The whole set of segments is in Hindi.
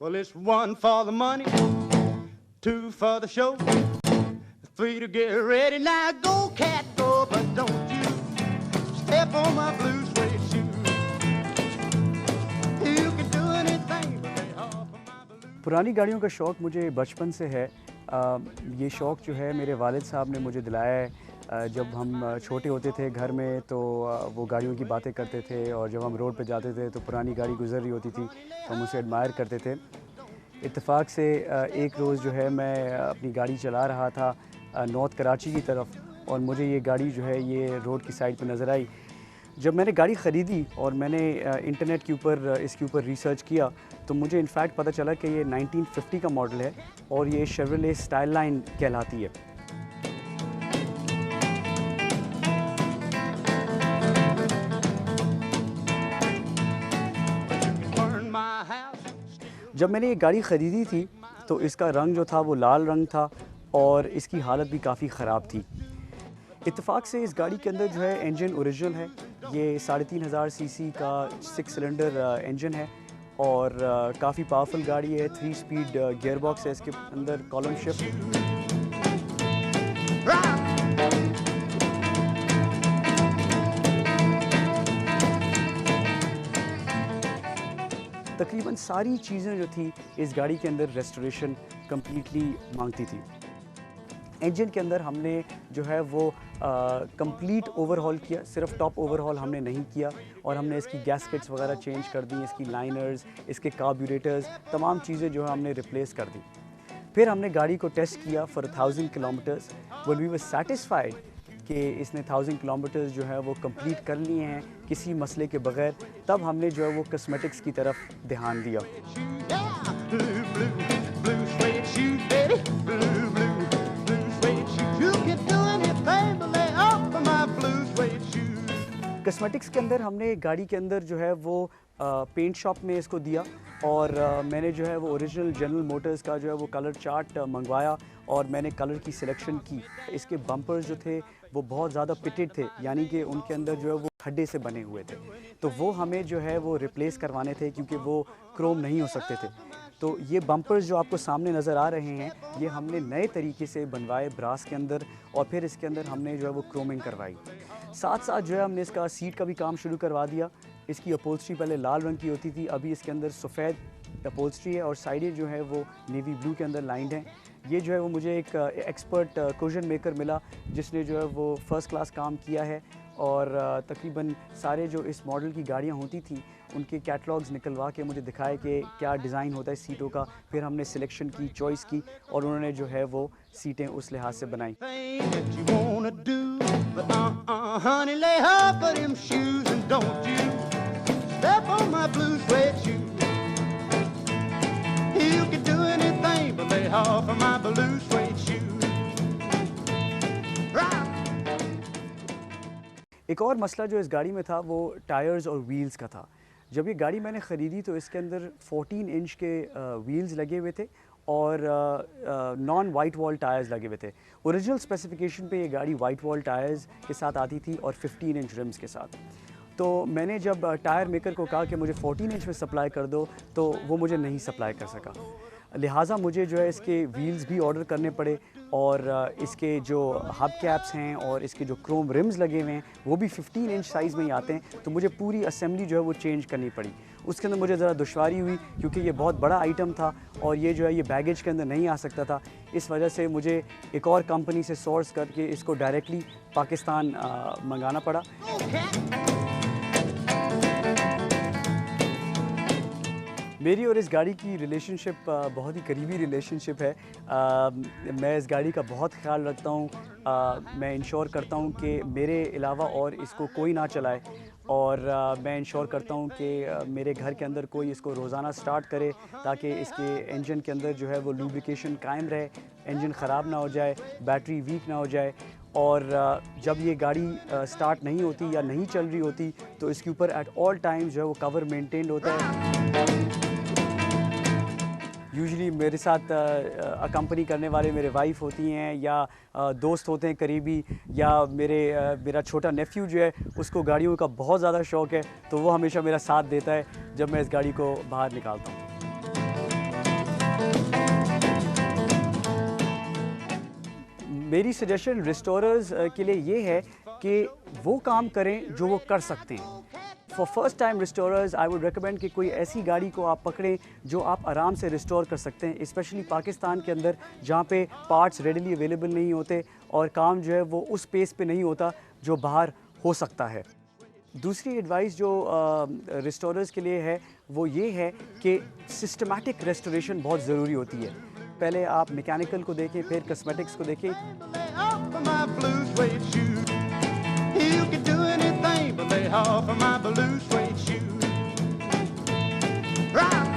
Well, it's one for the money, two for the show, three to get ready. Now go, cat, go, but don't you step on my blue suede shoe. You can do anything but lay off of my blue. पुरानी गाड़ियों का शौक़ मुझे बचपन से है। ये शौक़ जो है मेरे वालिद साहब ने मुझे दिलाया है। जब हम छोटे होते थे घर में तो वो गाड़ियों की बातें करते थे और जब हम रोड पे जाते थे तो पुरानी गाड़ी गुज़र रही होती थी तो हम उसे एडमायर करते थे। इत्तेफाक से एक रोज़ जो है मैं अपनी गाड़ी चला रहा था नॉर्थ कराची की तरफ और मुझे ये गाड़ी जो है ये रोड की साइड पे नज़र आई। जब मैंने गाड़ी ख़रीदी और मैंने इंटरनेट के ऊपर इसके ऊपर रिसर्च किया तो मुझे इनफैक्ट पता चला कि ये 1950 का मॉडल है और ये शेवरले स्टाइललाइन कहलाती है। जब मैंने ये गाड़ी ख़रीदी थी तो इसका रंग जो था वो लाल रंग था और इसकी हालत भी काफ़ी ख़राब थी। इत्तेफाक से इस गाड़ी के अंदर जो है इंजन ओरिजिनल है। ये 3500 सीसी का 6 सिलेंडर इंजन है और काफ़ी पावरफुल गाड़ी है। 3 स्पीड गियर बॉक्स है इसके अंदर, कॉलम शिफ्ट। तकरीबन सारी चीज़ें जो थी इस गाड़ी के अंदर रेस्टोरेशन कम्प्लीटली मांगती थी। इंजन के अंदर हमने जो है वो कंप्लीट ओवरहॉल किया, सिर्फ टॉप ओवरहॉल हमने नहीं किया और हमने इसकी गैस्केट्स वगैरह चेंज कर दी, इसकी लाइनर्स, इसके कार्ब्यूरेटर्स, तमाम चीज़ें जो है हमने रिप्लेस कर दी। फिर हमने गाड़ी को टेस्ट किया for 1000 kilometers. When we were satisfied कि इसने 1000 किलोमीटर्स जो है वो कंप्लीट कर लिए हैं किसी मसले के बगैर, तब हमने जो है वो कॉस्मेटिक्स की तरफ ध्यान दिया। कॉस्मेटिक्स के अंदर हमने गाड़ी के अंदर जो है वो पेंट शॉप में इसको दिया और मैंने जो है वो ओरिजिनल जनरल मोटर्स का जो है वो कलर चार्ट मंगवाया और मैंने कलर की सिलेक्शन की। इसके बम्पर्स जो थे वो बहुत ज़्यादा पिटेड थे, यानी कि उनके अंदर जो है वो खड्डे से बने हुए थे, तो वो हमें जो है वो रिप्लेस करवाने थे क्योंकि वो क्रोम नहीं हो सकते थे। तो ये बम्पर्स जो आपको सामने नज़र आ रहे हैं ये हमने नए तरीके से बनवाए ब्रास के अंदर और फिर इसके अंदर हमने जो है वो क्रोमिंग करवाई। साथ साथ जो है हमने इसका सीट का भी काम शुरू करवा दिया। इसकी अपहोल्स्ट्री पहले लाल रंग की होती थी, अभी इसके अंदर सफ़ेद अपहोल्स्ट्री है और साइडें जो है वो नेवी ब्लू के अंदर लाइंड हैं। ये जो है वो मुझे एक एक्सपर्ट कुशन मेकर मिला जिसने जो है वो फ़र्स्ट क्लास काम किया है और तकरीबन सारे जो इस मॉडल की गाड़ियाँ होती थी उनके कैटलॉग्स निकलवा के मुझे दिखाए कि क्या डिज़ाइन होता है सीटों का। फिर हमने सिलेक्शन की, चॉइस की और उन्होंने जो है वो सीटें उस लिहाज से बनाई। एक और मसला जो इस गाड़ी में था वो टायर्स और व्हील्स का था। जब ये गाड़ी मैंने ख़रीदी तो इसके अंदर 14 इंच के व्हील्स लगे हुए थे और नॉन वाइट वॉल टायर्स लगे हुए थे। ओरिजिनल स्पेसिफिकेशन पे ये गाड़ी वाइट वॉल टायर्स के साथ आती थी और 15 इंच रिम्स के साथ। तो मैंने जब टायर मेकर को कहा कि मुझे 14 इंच में सप्लाई कर दो तो वो मुझे नहीं सप्लाई कर सका, लिहाजा मुझे जो है इसके व्हील्स भी ऑर्डर करने पड़े और इसके जो हब कैप्स हैं और इसके जो क्रोम रिम्स लगे हुए हैं वो भी 15 इंच साइज़ में ही आते हैं, तो मुझे पूरी असेंबली जो है वो चेंज करनी पड़ी। उसके अंदर मुझे ज़रा दुश्वारी हुई क्योंकि ये बहुत बड़ा आइटम था और ये जो है ये बैगेज के अंदर नहीं आ सकता था। इस वजह से मुझे एक और कंपनी से सोर्स करके इसको डायरेक्टली पाकिस्तान मंगाना पड़ा। मेरी और इस गाड़ी की रिलेशनशिप बहुत ही करीबी रिलेशनशिप है। मैं इस गाड़ी का बहुत ख्याल रखता हूँ। मैं इंश्योर करता हूँ कि मेरे अलावा और इसको कोई ना चलाए और मैं इंश्योर करता हूँ कि मेरे घर के अंदर कोई इसको रोज़ाना स्टार्ट करे ताकि इसके इंजन के अंदर जो है वो लुब्रिकेशन कायम रहे, इंजन ख़राब ना हो जाए, बैटरी वीक ना हो जाए। और जब ये गाड़ी स्टार्ट नहीं होती या नहीं चल रही होती तो इसके ऊपर एट ऑल टाइम्स जो है वो कवर मेंटेन्ड होता है। यूजुअली मेरे साथ अकम्पनी करने वाले मेरे वाइफ होती हैं या दोस्त होते हैं करीबी, या मेरा छोटा नेफ्यू जो है उसको गाड़ियों का बहुत ज़्यादा शौक़ है, तो वो हमेशा मेरा साथ देता है जब मैं इस गाड़ी को बाहर निकालता हूँ। मेरी सजेशन रिस्टोरर्स के लिए ये है कि वो काम करें जो वो कर सकते हैं। For first time restorers I would recommend कि कोई ऐसी गाड़ी को आप पकड़ें जो आप आराम से रिस्टोर कर सकते हैं, स्पेशली पाकिस्तान के अंदर जहाँ पे पार्ट्स रेडीली अवेलेबल नहीं होते और काम जो है वो उस पेस पे नहीं होता जो बाहर हो सकता है। दूसरी एडवाइस जो रिस्टोरर्स के लिए है वो ये है कि सिस्टमैटिक रेस्टोरेशन बहुत ज़रूरी होती है। पहले आप मैकेनिकल को देखें, फिर कॉस्मेटिक्स को देखें। Lay off of my blue suede shoes. You can do anything but lay off of my blue suede shoes. Rock!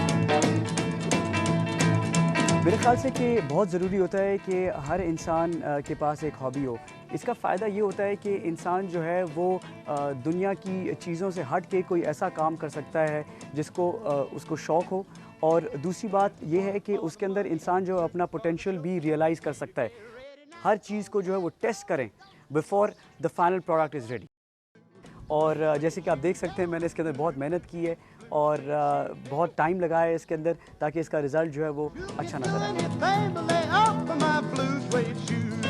मेरे ख्याल से कि बहुत ज़रूरी होता है कि हर इंसान के पास एक हॉबी हो। इसका फ़ायदा ये होता है कि इंसान जो है वो दुनिया की चीज़ों से हट के कोई ऐसा काम कर सकता है जिसको उसको शौक़ हो, और दूसरी बात ये है कि उसके अंदर इंसान जो है अपना पोटेंशियल भी रियलाइज़ कर सकता है। हर चीज़ को जो है वो टेस्ट करें before the final product is ready. और जैसे कि आप देख सकते हैं मैंने इसके अंदर बहुत मेहनत की है और बहुत टाइम लगाया है इसके अंदर ताकि इसका रिज़ल्ट जो है वो अच्छा नज़र आए। Anything but lay off of my blue suede shoes.